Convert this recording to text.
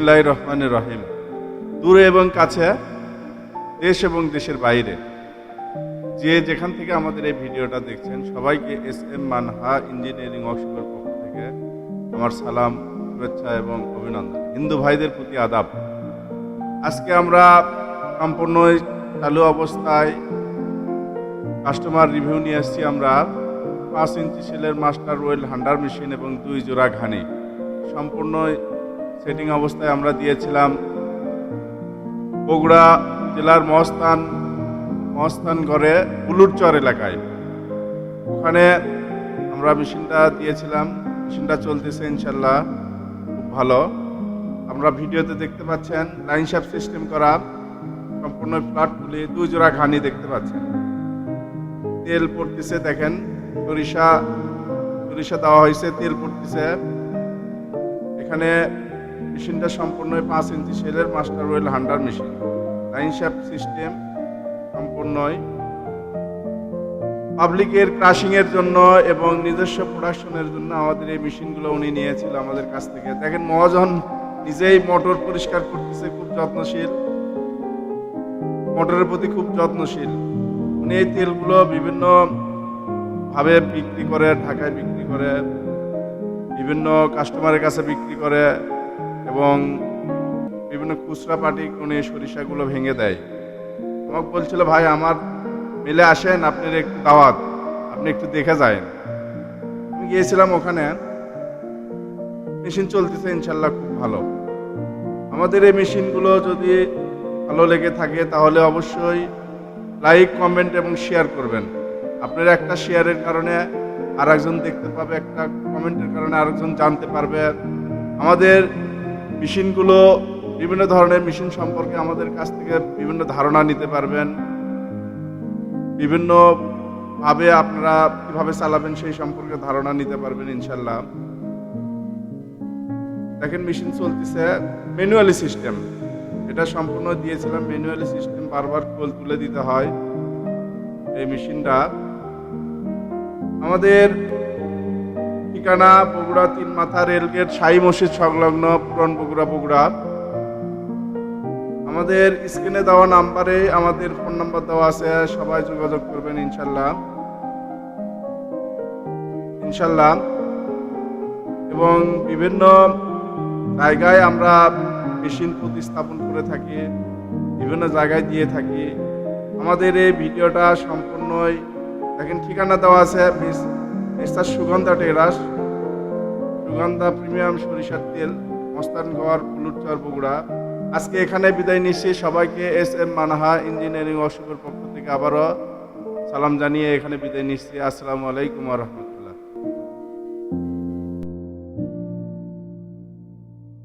বিসমিল্লাহির রহমানির রহিম। দূরে এবং কাছে, দেশ এবং দেশের বাইরে যে যেখান থেকে আমাদের এই ভিডিওটা দেখছেন সবাইকে SM মানহা ইঞ্জিনিয়ারিং ওয়ার্কশপের পক্ষ থেকে আমার সালাম, শুভেচ্ছা এবং অভিনন্দন। হিন্দু ভাইদের প্রতি আদাব। আজকে আমরা সম্পূর্ণ চালু অবস্থায় কাস্টমার রিভিউ নিয়ে এসেছি। আমরা 5 ইঞ্চি সেলের মাস্টার ওয়েল হান্ডার মেশিন এবং 2 জোড়া ঘানি সম্পূর্ণ সেটিং অবস্থায় আমরা দিয়েছিলাম বগুড়া জেলার মহস্থানগড়ে বুলুরচর এলাকায়। ওখানে আমরা মেশিনটা দিয়েছিলাম। মেশিনটা চলতেছে ইনশাল্লাহ খুব ভালো। আমরা ভিডিওতে দেখতে পাচ্ছেন লাইন শ্যাফট সিস্টেম করা সম্পূর্ণ ফ্ল্যাট তুলে 2 জোড়া ঘানি দেখতে পাচ্ছেন। তেল পড়তেছে, দেখেন সরিষা দেওয়া হয়েছে, তেল পড়তেছে। এখানে মেশিনটা সম্পূর্ণ 5 ইঞ্চি সেলের মাস্টার ওয়েল হান্ডার মেশিন, লাইন শ্যাফট সিস্টেম সম্পূর্ণই পাবলিকের ক্রাশিং এর জন্য এবং নিজস্ব প্রোডাকশনের জন্য আমাদের এই মেশিনগুলো উনি নিয়েছিল আমাদের কাছ থেকে। দেখেন মহাজন নিজেই মোটর পরিষ্কার করতেছে, খুব যত্নশীল, মোটরের প্রতি খুব যত্নশীল। উনি এই তেলগুলো বিভিন্ন ভাবে বিক্রি করে, ঢাকায় বিক্রি করে, বিভিন্ন কাস্টমারের কাছে বিক্রি করে এবং বিভিন্ন খুচরা পার্টি উনি সরিষাগুলো ভেঙে দেয়। আমাকে বলছিল, ভাই আমার মিলে আসেন, আপনার একটু দাওয়াত, আপনি একটু দেখে যায়েন। আমি গিয়েছিলাম ওখানে। মেশিন চলতেছে ইনশাল্লাহ খুব ভালো। আমাদের এই মেশিনগুলো যদি ভালো লেগে থাকে তাহলে অবশ্যই লাইক, কমেন্ট এবং শেয়ার করবেন। আপনার একটা শেয়ারের কারণে আর একজন দেখতে পাবে, একটা কমেন্টের কারণে আরেকজন জানতে পারবে। আমাদের মেশিনগুলো বিভিন্ন ধরনের মেশিন সম্পর্কে আমাদের কাছ থেকে বিভিন্ন ধারণা নিতে পারবেন। বিভিন্ন ভাবে আপনারা কিভাবে চালাবেন সেই সম্পর্কে ধারণা নিতে পারবেন ইনশাল্লাহ। দেখেন মেশিন চলতেছে ম্যানুয়ালি সিস্টেম। এটা সম্পূর্ণ দিয়েছিলাম ম্যানুয়ালি সিস্টেম, বারবার কোল তুলে দিতে হয় এই মেশিনটা। আমাদের ঠিকানা বগুড়া 3 মাথা রেলগেট, শাহী মসজিদ সংলগ্ন, পুরান বগুড়া। আমাদের স্ক্রিনে দেওয়া নাম্বারে আমাদের ফোন নাম্বার দেওয়া আছে, সবাই যোগাযোগ করবেন ইনশাল্লাহ। এবং বিভিন্ন জায়গায় আমরা মেশিন প্রতিস্থাপন করে থাকি, বিভিন্ন জায়গায় দিয়ে থাকি। আমাদের এই ভিডিওটা সম্পূর্ণই দেখেন ঠিকানা দেওয়া আছে, মিস্টার সুগন্ধা টেরাস, সুগন্ধা প্রিমিয়াম সরিষার তেল, মস্তানগড়, বুলুরচর, বগুড়া। আজকে এখানে বিদায় নিচ্ছি। সবাইকে SM মানহা ইঞ্জিনিয়ারিং ওয়ার্কশপের পক্ষ থেকে আবারও সালাম জানিয়ে এখানে বিদায় নিচ্ছি। আসসালামু আলাইকুম ওয়া রাহমাতুল্লাহ।